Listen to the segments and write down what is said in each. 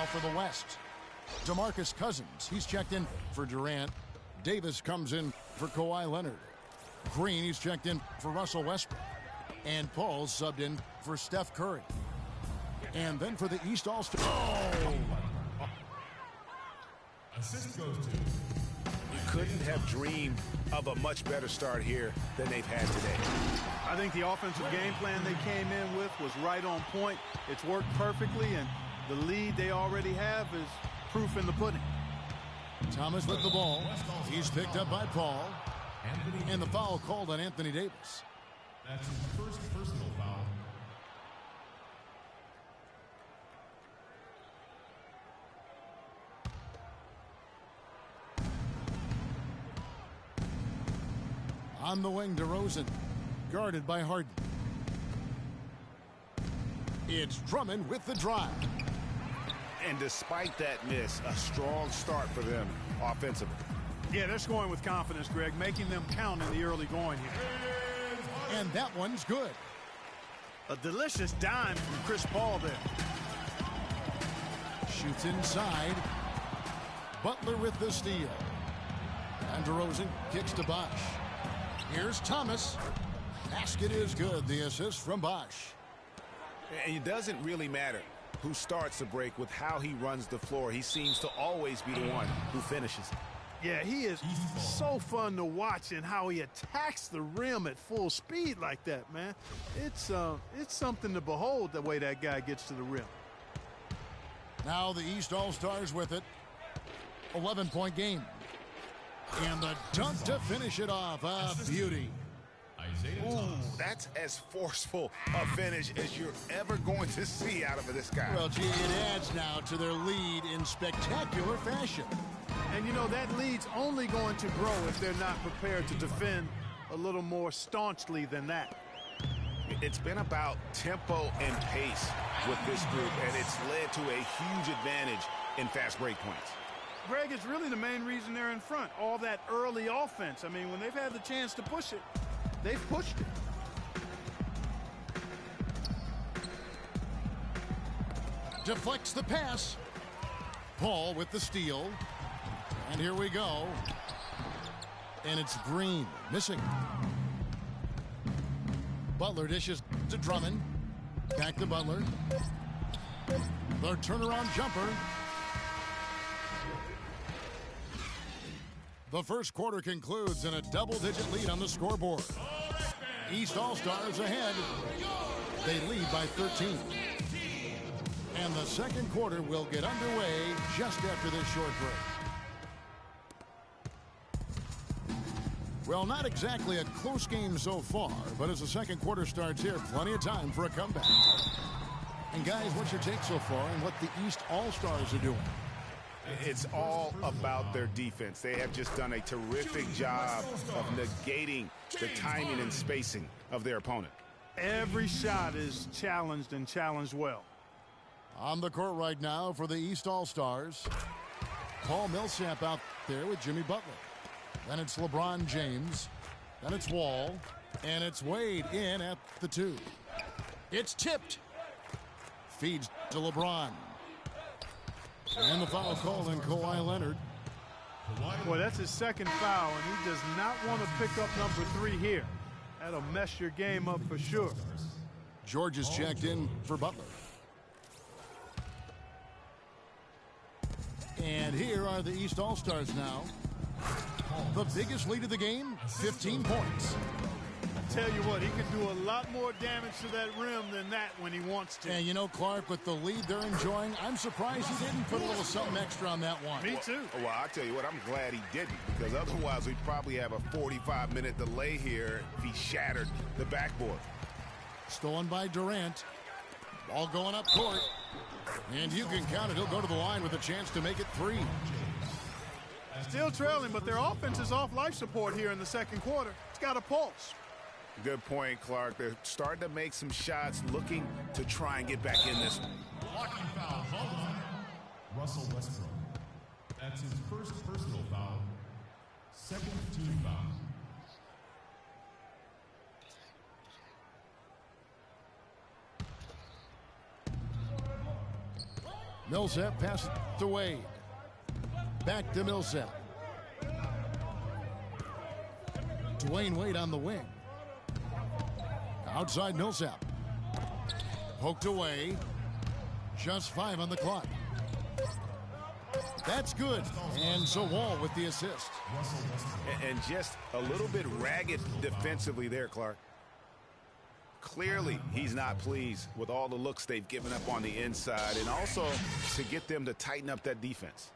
foul for the West. DeMarcus Cousins, he's checked in for Durant. Davis comes in for Kawhi Leonard. Green, he's checked in for Russell Westbrook. And Paul subbed in for Steph Curry. And then for the East All-Star. Oh! Assist goes to. You couldn't have dreamed of a much better start here than they've had today. I think the offensive game plan they came in with was right on point. It's worked perfectly, and the lead they already have is proof in the pudding. Thomas with the ball. He's picked up by Paul. And the foul called on Anthony Davis. That's his first personal foul. On the wing, DeRozan, guarded by Harden. It's Drummond with the drive. And despite that miss, a strong start for them offensively. Yeah, they're scoring with confidence, Greg, making them count in the early going here. And that one's good. A delicious dime from Chris Paul there. Shoots inside. Butler with the steal. And DeRozan kicks to Bosh. Here's Thomas. Basket is good. The assist from Bosh. And it doesn't really matter who starts the break with how he runs the floor. He seems to always be the one who finishes. Yeah, he is so fun to watch and how he attacks the rim at full speed like that, man. It's something to behold the way that guy gets to the rim. Now the East All-Stars with it. 11-point game. And the dunk to finish it off. A beauty. Ooh, that's as forceful a finish as you're ever going to see out of this guy. Well, gee, it adds now to their lead in spectacular fashion. And, you know, that lead's only going to grow if they're not prepared to defend a little more staunchly than that. It's been about tempo and pace with this group, and it's led to a huge advantage in fast break points. Greg, it's really the main reason they're in front. All that early offense. I mean, when they've had the chance to push it, they've pushed it. Deflects the pass. Paul with the steal. And here we go. And it's Green missing. Butler dishes to Drummond. Back to Butler. The turnaround jumper. The first quarter concludes in a double-digit lead on the scoreboard. East All-Stars ahead. They lead by 13. And the second quarter will get underway just after this short break. Well, not exactly a close game so far, but as the second quarter starts here, plenty of time for a comeback. And guys, what's your take so far on what the East All-Stars are doing? It's all about their defense. They have just done a terrific job of negating the timing and spacing of their opponent. Every shot is challenged and challenged well. On the court right now for the East All-Stars, Paul Millsap out there with Jimmy Butler. Then it's LeBron James. Then it's Wall. And it's Wade in at the 2. It's tipped. Feeds to LeBron. And the foul called on Kawhi Leonard. Boy, that's his second foul, and he does not want to pick up number 3 here. That'll mess your game up for sure. George is checked in for Butler. And here are the East All-Stars now. The biggest lead of the game, 15 points. Tell you what, he can do a lot more damage to that rim than that when he wants to. And you know, Clark, with the lead they're enjoying, I'm surprised he didn't put a little something extra on that one. Me too. Well, I'll tell you what, I'm glad he didn't, because otherwise we'd probably have a 45-minute delay here if he shattered the backboard. Stolen by Durant. Ball going up court. And you can count it. He'll go to the line with a chance to make it 3. Still trailing, but their offense is off life support here in the second quarter. It's got a pulse. Good point, Clark. They're starting to make some shots, looking to try and get back in this one. Blocking foul, Russell Westbrook. That's his first personal foul. Second team foul. Millsap passes to Wade. Back to Millsap. Dwayne Wade on the wing. Outside Millsap. Poked away. Just 5 on the clock. That's good. And so Wall with the assist. And just a little bit ragged defensively there, Clark. Clearly, he's not pleased with all the looks they've given up on the inside, and also to get them to tighten up that defense.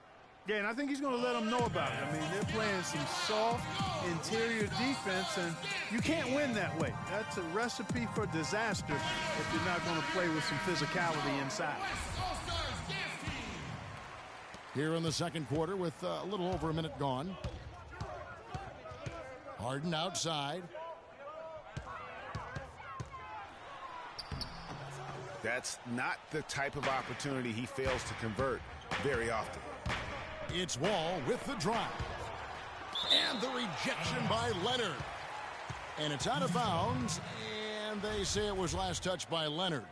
Yeah, and I think he's going to let them know about it. I mean, they're playing some soft interior defense, and you can't win that way. That's a recipe for disaster if you're not going to play with some physicality inside. Here in the second quarter with a little over a minute gone. Harden outside. That's not the type of opportunity he fails to convert very often. It's Wall with the drive. And the rejection by Leonard. And it's out of bounds, and they say it was last touched by Leonard.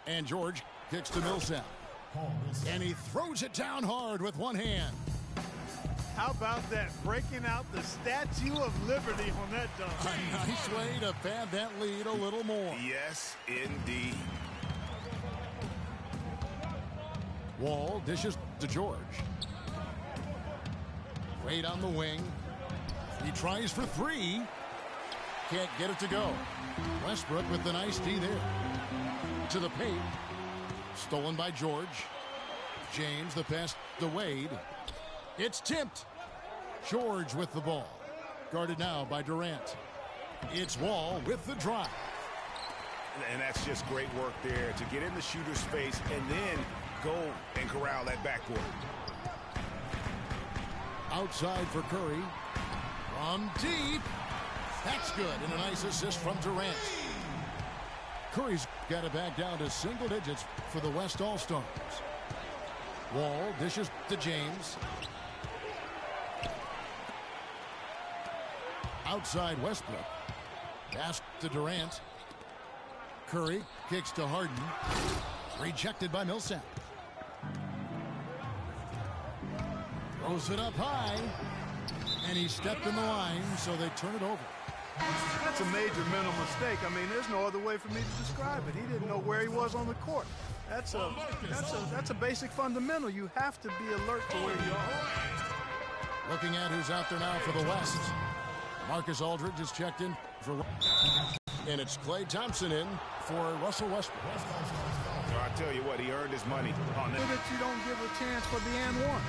And George kicks to Millsap. And he throws it down hard with one hand. How about that? Breaking out the Statue of Liberty on that dunk. A nice way to pad that lead a little more. Yes, indeed. Wall dishes to George. Wade on the wing. He tries for 3. Can't get it to go. Westbrook with the nice D there. To the paint. Stolen by George. James, the pass to Wade. It's tipped. George with the ball. Guarded now by Durant. It's Wall with the drive. And that's just great work there to get in the shooter's face and then go and corral that backboard. Outside for Curry. From deep. That's good. And a nice assist from Durant. Curry's got it back down to single digits for the West All-Stars. Wall dishes to James. Outside Westbrook. Pass to Durant. Curry kicks to Harden. Rejected by Millsap. Throws it up high. And he stepped in the line, so they turn it over. That's a major mental mistake. I mean, there's no other way for me to describe it. He didn't know where he was on the court. That's a basic fundamental. You have to be alert to where you are. Looking at who's out there now for the West. Marcus Aldridge is checked in for, and it's Klay Thompson in for Russell Westbrook. Well, I tell you what, he earned his money on that. That you don't give a chance for the and one.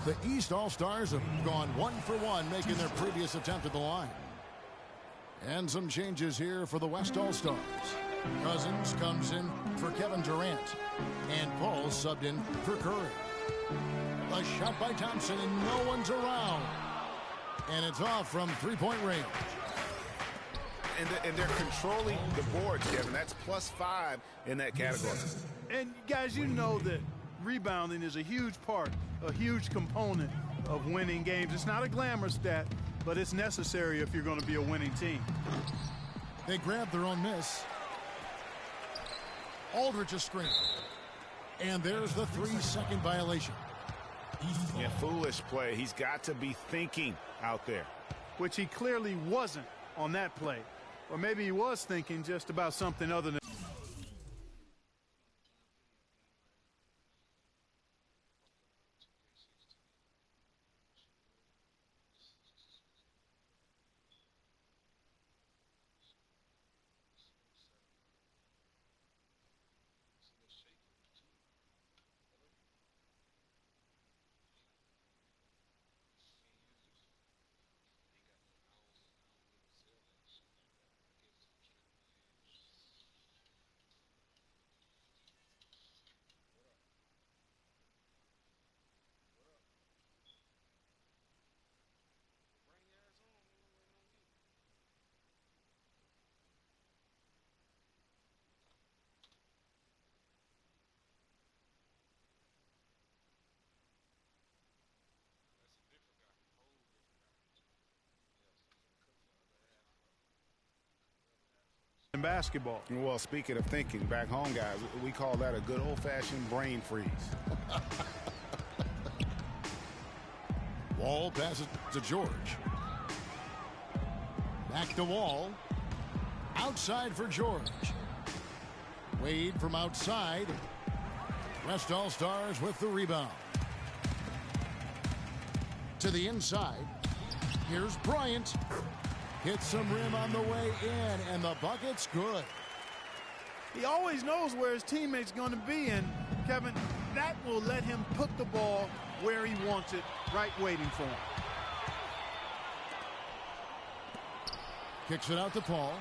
The East All-Stars have gone 1 for 1, making their previous attempt at the line. And some changes here for the West All-Stars. Cousins comes in for Kevin Durant. And Paul subbed in for Curry. A shot by Thompson, and no one's around. And it's off from three-point range. And they're controlling the boards, Kevin. That's +5 in that category. And, guys, you know that rebounding is a huge part, a huge component of winning games. It's not a glamour stat, but it's necessary if you're going to be a winning team. They grab their own miss. Aldridge is screened. And there's the 3-second violation. Yeah, foolish play. He's got to be thinking out there. Which he clearly wasn't on that play. Or maybe he was thinking just about something other than in basketball. Well, speaking of thinking, back home, guys, we call that a good old-fashioned brain freeze. Wall passes to George. Back to Wall. Outside for George. Wade from outside. West All-Stars with the rebound. To the inside. Here's Bryant. Hits some rim on the way in, and the bucket's good. He always knows where his teammate's going to be, and Kevin, that will let him put the ball where he wants it, right waiting for him. Kicks it out to Paul.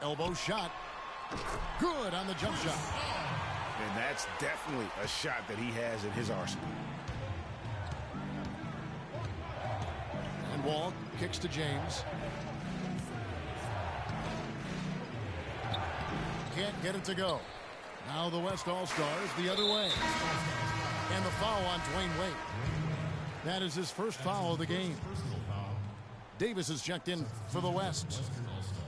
Elbow shot. Good on the jump shot. And that's definitely a shot that he has in his arsenal. And Wall kicks to James. Can't get it to go. Now the West All-Stars the other way. And the foul on Dwayne Wade. That is his first foul of the game. Davis is checked in for the West.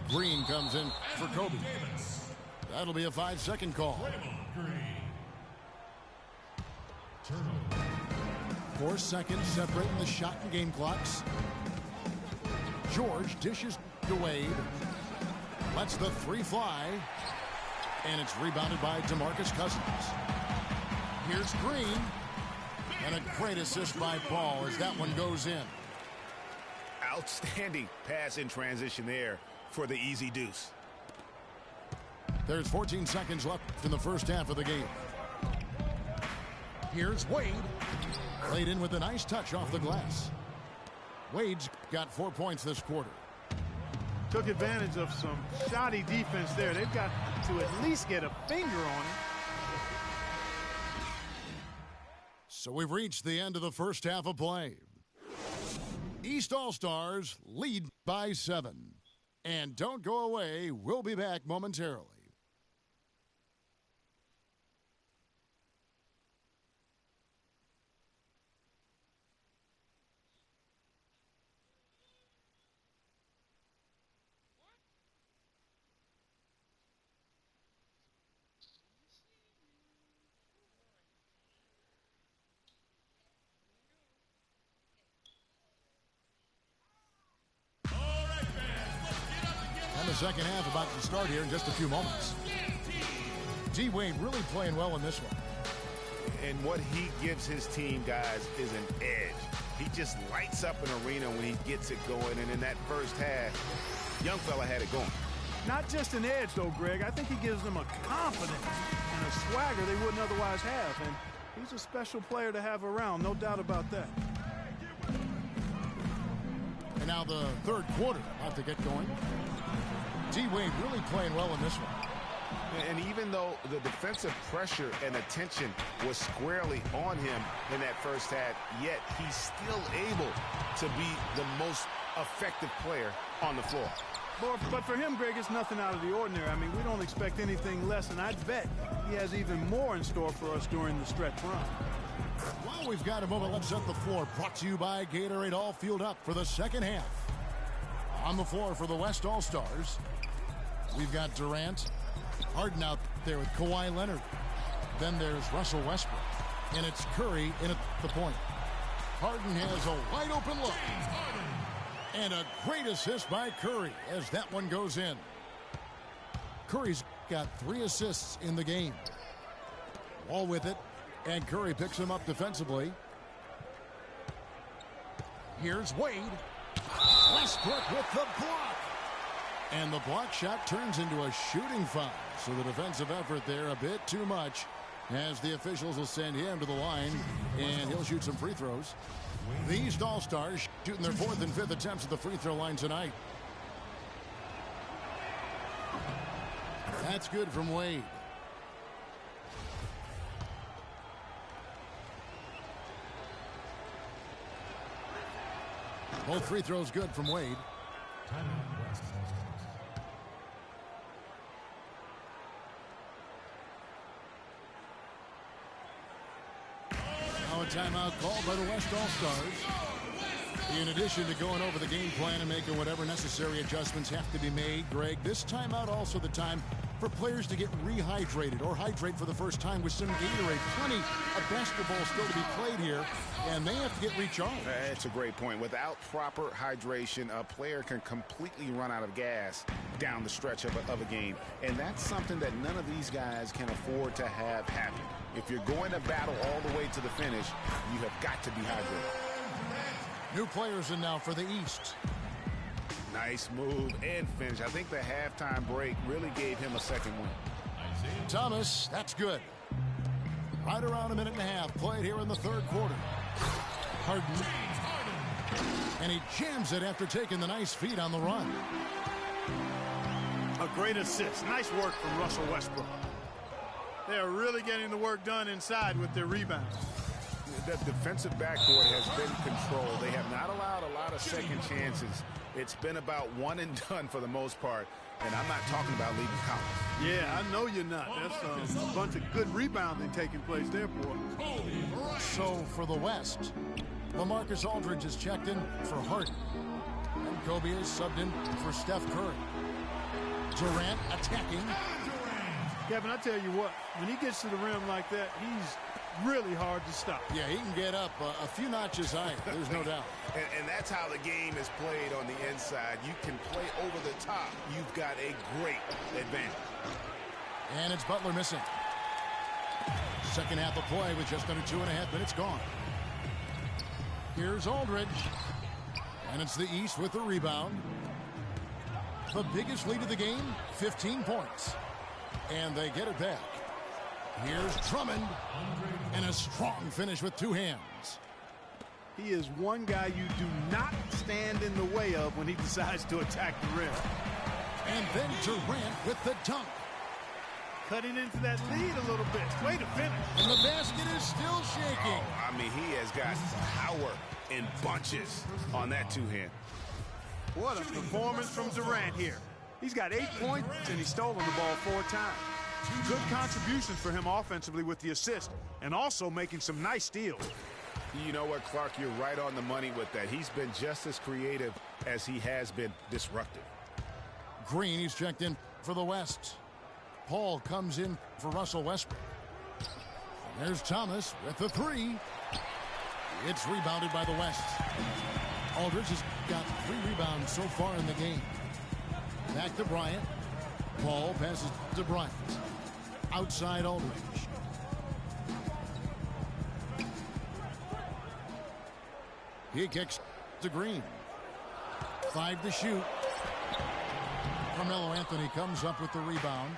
Green comes in for Kobe. That'll be a 5-second call. 4 seconds separating the shot and game clocks. George dishes to Wade. Lets the three fly. And it's rebounded by DeMarcus Cousins. Here's Green. And a great assist by Paul as that one goes in. Outstanding pass in transition there for the easy deuce. There's 14 seconds left in the first half of the game. Here's Wade. Played in with a nice touch off the glass. Wade's got 4 points this quarter. Took advantage of some shoddy defense there. They've got to at least get a finger on it. So we've reached the end of the first half of play. East All-Stars lead by 7. And don't go away. We'll be back momentarily. And the second half about to start here in just a few moments. D. Wade really playing well in this one. And what he gives his team, guys, is an edge. He just lights up an arena when he gets it going. And in that first half, young fella had it going. Not just an edge, though, Greg. I think he gives them a confidence and a swagger they wouldn't otherwise have. And he's a special player to have around, no doubt about that. And now the third quarter about to get going. D. Wade really playing well in this one. And even though the defensive pressure and attention was squarely on him in that first half, yet he's still able to be the most effective player on the floor. But for him, Greg, it's nothing out of the ordinary. I mean, we don't expect anything less, and I bet he has even more in store for us during the stretch run. Well, we've got a moment. Let's set the floor. Brought to you by Gatorade. All fueled up for the second half. On the floor for the West All-Stars, we've got Durant, Harden out there with Kawhi Leonard. Then there's Russell Westbrook. And it's Curry in at the point. Harden has a wide open look. And a great assist by Curry as that one goes in. Curry's got 3 assists in the game. All with it. And Curry picks him up defensively. Here's Wade. Westbrook with the block. And the block shot turns into a shooting foul. So the defensive effort there a bit too much as the officials will send him to the line. And he'll shoot some free throws. The East All-Stars shooting their 4th and 5th attempts at the free throw line tonight. That's good from Wade. Both free throws good from Wade. Now a timeout called by the West All-Stars. In addition to going over the game plan and making whatever necessary adjustments have to be made, Greg, this timeout also the time for players to get rehydrated or hydrate for the first time with some Gatorade. Plenty of basketball still to be played here, and they have to get recharged. That's a great point. Without proper hydration, a player can completely run out of gas down the stretch of a game, and that's something that none of these guys can afford to have happen. If you're going to battle all the way to the finish, you have got to be hydrated. New players in now for the East. Nice move and finish. I think the halftime break really gave him a second win. Thomas, that's good. Right around a minute and a half played here in the third quarter. Harden. And he jams it after taking the nice feed on the run. A great assist. Nice work from Russell Westbrook. They are really getting the work done inside with their rebounds. The defensive backcourt has been controlled. They have not allowed a lot of second chances. It's been about one and done for the most part. And I'm not talking about leaving Collins. Yeah, I know you're not. That's a bunch of good rebounding taking place there, boy. So for the West, LaMarcus Aldridge is checked in for Harden. And Kobe is subbed in for Steph Curry. Durant attacking. Kevin, I tell you what, when he gets to the rim like that, he's really hard to stop. Yeah, he can get up a few notches high. There's no doubt. And that's how the game is played on the inside. You can play over the top. You've got a great advantage. And it's Butler missing. Second half of play with just under 2.5 minutes gone. Here's Aldridge. And it's the East with the rebound. The biggest lead of the game, 15 points. And they get it back. Here's Drummond. And a strong finish with two hands. He is one guy you do not stand in the way of when he decides to attack the rim. And then Durant with the dunk. Cutting into that lead a little bit. Way to finish. And the basket is still shaking. Oh, I mean, he has got power in bunches on that two-hand. What a performance from Durant here. He's got 8 points, and he's stolen the ball 4 times. Good contributions for him offensively with the assist, and also making some nice steals. You know what, Clark? You're right on the money with that. He's been just as creative as he has been disruptive. Green, he's checked in for the West. Paul comes in for Russell Westbrook. And there's Thomas with the three. It's rebounded by the West. Aldridge has got 3 rebounds so far in the game. Back to Bryant. Paul passes to Bryant. Outside Aldridge. He kicks to Green. 5 to shoot. Carmelo Anthony comes up with the rebound.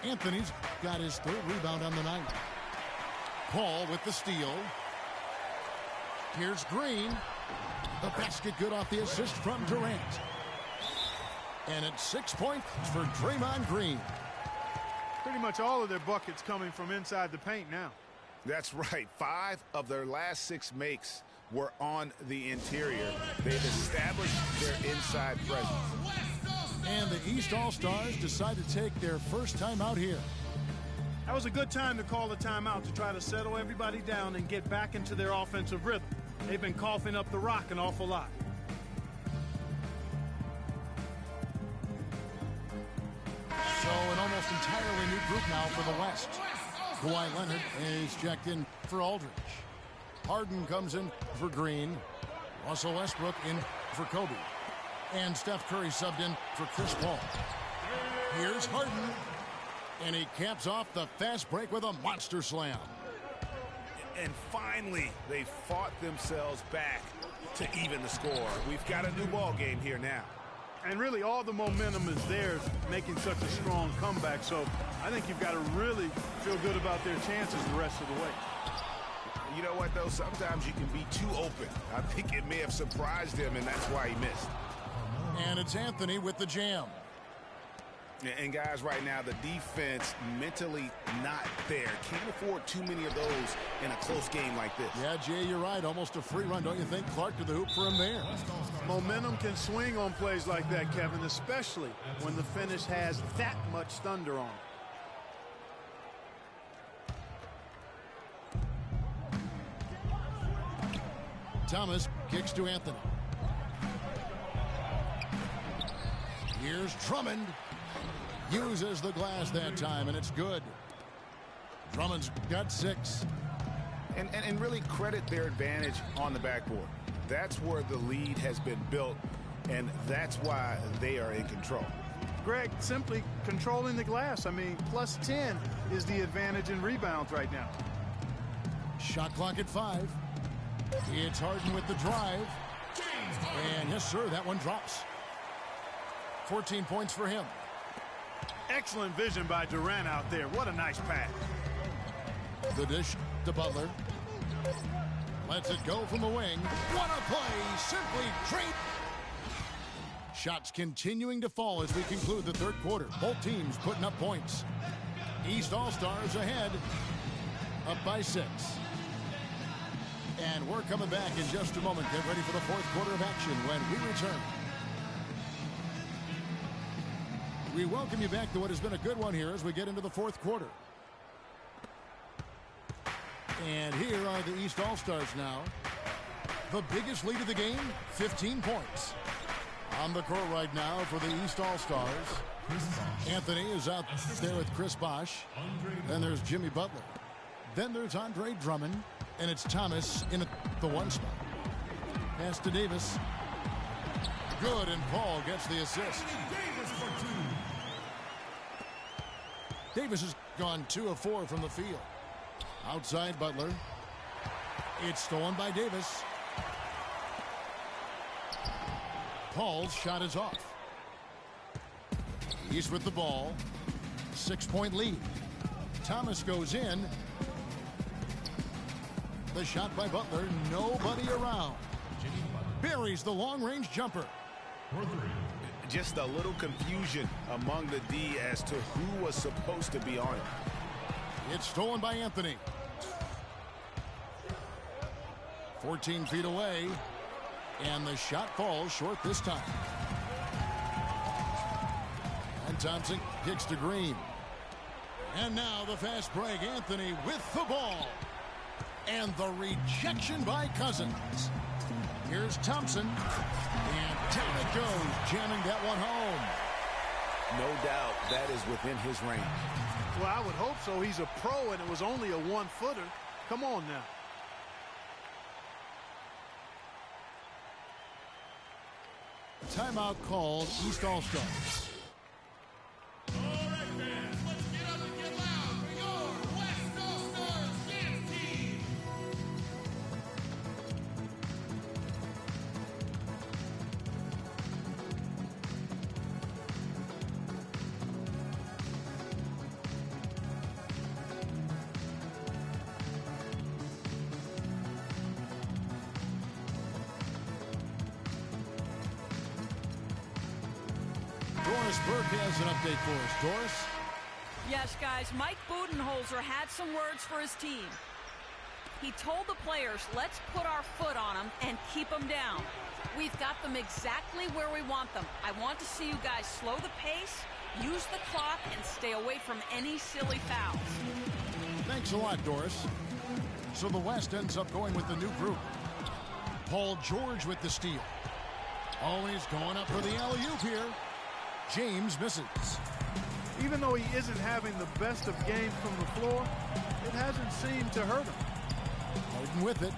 Anthony's got his 3rd rebound on the night. Paul with the steal. Here's Green. The basket good off the assist from Durant. And it's 6 points for Draymond Green. Pretty much all of their buckets coming from inside the paint now. That's right. 5 of their last 6 makes were on the interior. They've established their inside presence. And the East All-Stars decide to take their first time out here. That was a good time to call a timeout to try to settle everybody down and get back into their offensive rhythm. They've been coughing up the rock an awful lot. So an almost entirely new group now for the West. Kawhi Leonard is checked in for Aldridge. Harden comes in for Green. Russell Westbrook in for Kobe. And Steph Curry subbed in for Chris Paul. Here's Harden. And he caps off the fast break with a monster slam. And finally, they fought themselves back to even the score. We've got a new ball game here now. And really all the momentum is theirs, making such a strong comeback. So I think you've got to really feel good about their chances the rest of the way. You know what, though? Sometimes you can be too open. I think it may have surprised him, and that's why he missed. And it's Anthony with the jam. And guys, right now, the defense mentally not there. Can't afford too many of those in a close game like this. Yeah, Jay, you're right. Almost a free run, don't you think? Clark to the hoop for him there. Momentum can swing on plays like that, Kevin, especially when the finish has that much thunder on it. Thomas kicks to Anthony. Here's Drummond. Uses the glass that time, and it's good. Drummond's got 6. And really credit their advantage on the backboard. That's where the lead has been built, and that's why they are in control. Greg, simply controlling the glass. I mean, plus 10 is the advantage in rebounds right now. Shot clock at 5. It's Harden with the drive. And yes, sir, that one drops. 14 points for him. Excellent vision by Durant out there. What a nice pass. The dish to Butler. Lets it go from the wing. What a play. Simply great. Shots continuing to fall as we conclude the third quarter. Both teams putting up points. East All-Stars ahead. Up by 6. And we're coming back in just a moment. Get ready for the fourth quarter of action when we return. We welcome you back to what has been a good one here as we get into the fourth quarter. And here are the East All-Stars now. The biggest lead of the game, 15 points. On the court right now for the East All-Stars. Anthony is out there with Chris Bosh. Then there's Jimmy Butler. Then there's Andre Drummond. And it's Thomas in the 1 spot. Pass to Davis. Good, and Paul gets the assist. Davis has gone 2 of 4 from the field. Outside Butler. It's stolen by Davis. Paul's shot is off. East with the ball. 6-point lead. Thomas goes in. The shot by Butler. Nobody around. Buries the long-range jumper. Just a little confusion among the D as to who was supposed to be on it. It's stolen by Anthony. 14 feet away. And the shot falls short this time. And Thompson kicks to Green. And now the fast break. Anthony with the ball. And the rejection by Cousins. Here's Thompson. And down it goes, jamming that one home. No doubt that is within his range. Well, I would hope so. He's a pro, and it was only a 1-footer. Come on now. Timeout called, East All-Stars. Doris Burke has an update for us. Doris? Yes, guys, Mike Budenholzer had some words for his team. He told the players, let's put our foot on them and keep them down. We've got them exactly where we want them. I want to see you guys slow the pace, use the clock, and stay away from any silly fouls. Thanks a lot, Doris. So the West ends up going with the new group. Paul George with the steal. Always going up for the alley-oop here. James misses. Even though he isn't having the best of games from the floor, it hasn't seemed to hurt him. Harden with it.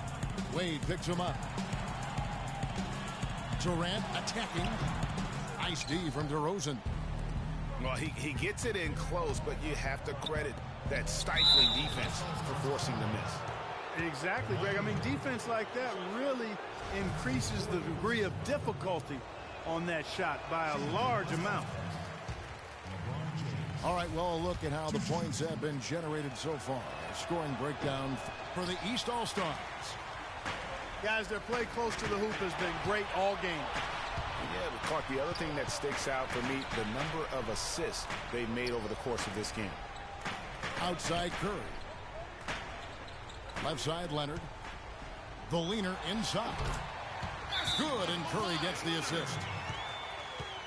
Wade picks him up. Durant attacking. Nice D from DeRozan. Well, he gets it in close, but you have to credit that stifling defense for forcing the miss. Exactly, Greg. I mean, defense like that really increases the degree of difficulty on that shot by a large amount. All right, well, a look at how the points have been generated so far. Scoring breakdown for the East All-Stars. Guys, their play close to the hoop has been great all game. Yeah, but Clark, the other thing that sticks out for me, the number of assists they've made over the course of this game. Outside Curry. Left side Leonard. The leaner inside. Good, and Curry gets the assist.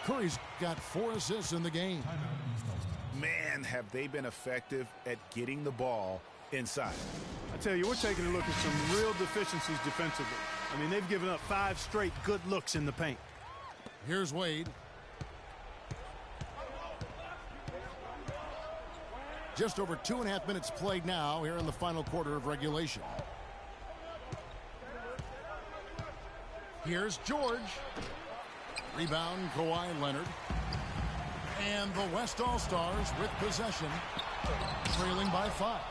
Curry's got 4 assists in the game. Man, have they been effective at getting the ball inside. I tell you, we're taking a look at some real deficiencies defensively. I mean, they've given up 5 straight good looks in the paint. Here's Wade. Just over 2.5 minutes played now here in the final quarter of regulation. Here's George. Rebound, Kawhi Leonard. And the West All-Stars with possession, trailing by 5.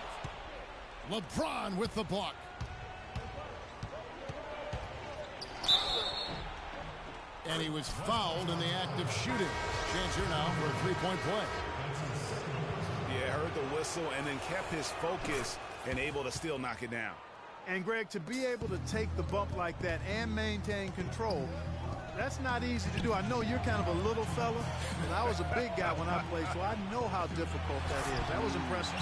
LeBron with the block. And he was fouled in the act of shooting. Chance here now for a three-point play. Yeah, heard the whistle and then kept his focus and able to still knock it down. And, Greg, to be able to take the bump like that and maintain control, that's not easy to do. I know you're kind of a little fella, and I was a big guy when I played, so I know how difficult that is. That was impressive.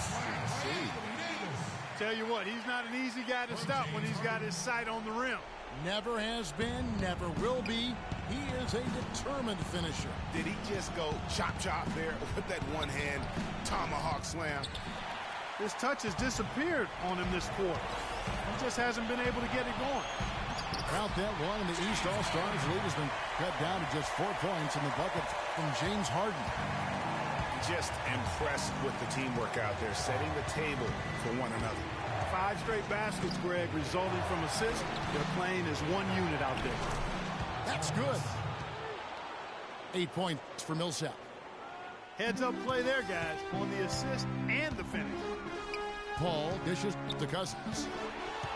Tell you what, he's not an easy guy to stop when he's got his sight on the rim. Never has been, never will be. He is a determined finisher. Did he just go chop there with that one-hand tomahawk slam? His touch has disappeared on him this quarter. He just hasn't been able to get it going. Count that one, and the East All-Stars lead has been cut down to just 4 points in the bucket from James Harden. Just impressed with the teamwork out there, setting the table for one another. 5 straight baskets, Greg, resulting from assists. They're playing as one unit out there. That's good. 8 points for Millsap. Heads-up play there, guys, on the assist and the finish. Paul dishes to Cousins.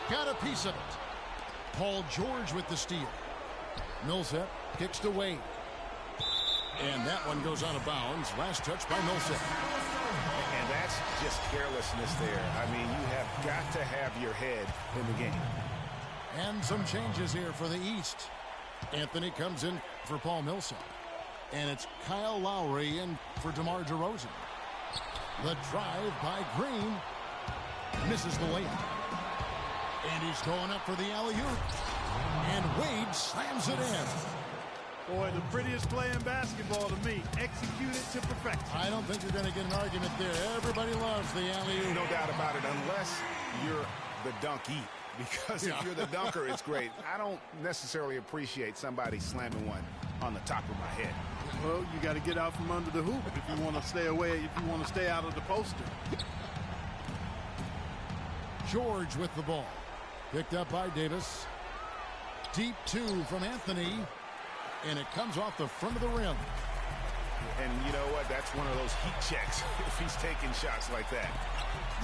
Got a piece of it. Paul George with the steal. Millsap kicks to Wade. And that one goes out of bounds. Last touch by Millsap. And that's just carelessness there. I mean, you have got to have your head in the game. And some changes here for the East. Anthony comes in for Paul Millsap. And it's Kyle Lowry in for DeMar DeRozan. The drive by Green. Misses the layup. And he's going up for the alley-oop. And Wade slams it in. Boy, the prettiest play in basketball to me. Executed to perfection. I don't think you're going to get an argument there. Everybody loves the alley-oop. No doubt about it, unless you're the dunkee. Because if you're the dunker, it's great. I don't necessarily appreciate somebody slamming one on the top of my head. Well, you got to get out from under the hoop if you want to stay away, if you want to stay out of the poster. George with the ball. Picked up by Davis. Deep 2 from Anthony. And it comes off the front of the rim. And you know what? That's one of those heat checks if he's taking shots like that.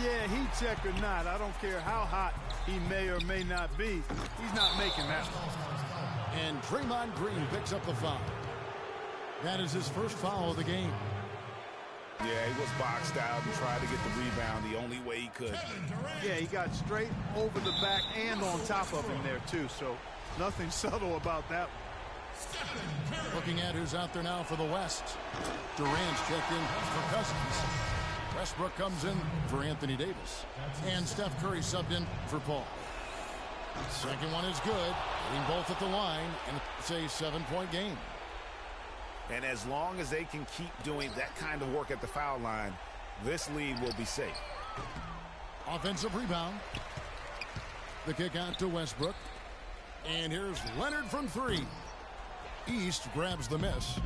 Yeah, heat check or not, I don't care how hot he may or may not be. He's not making that. And Draymond Green picks up the foul. That is his first foul of the game. Yeah, he was boxed out and tried to get the rebound the only way he could. Yeah, he got straight over the back and on top of him there, too. So nothing subtle about that one. Looking at who's out there now for the West. Durant's checked in for Cousins. Westbrook comes in for Anthony Davis. And Steph Curry subbed in for Paul. Second one is good. Getting both at the line, and it's a 7-point game. And as long as they can keep doing that kind of work at the foul line, this lead will be safe. Offensive rebound. The kick out to Westbrook. And here's Leonard from 3. East grabs the miss.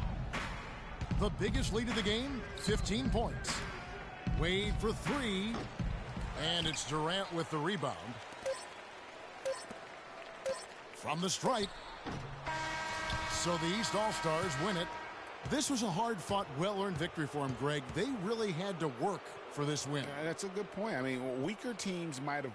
The biggest lead of the game, 15 points. Wade for 3. And it's Durant with the rebound. From the stripe. So the East All-Stars win it. This was a hard-fought, well-earned victory for them, Greg. They really had to work for this win. That's a good point. I mean, weaker teams might have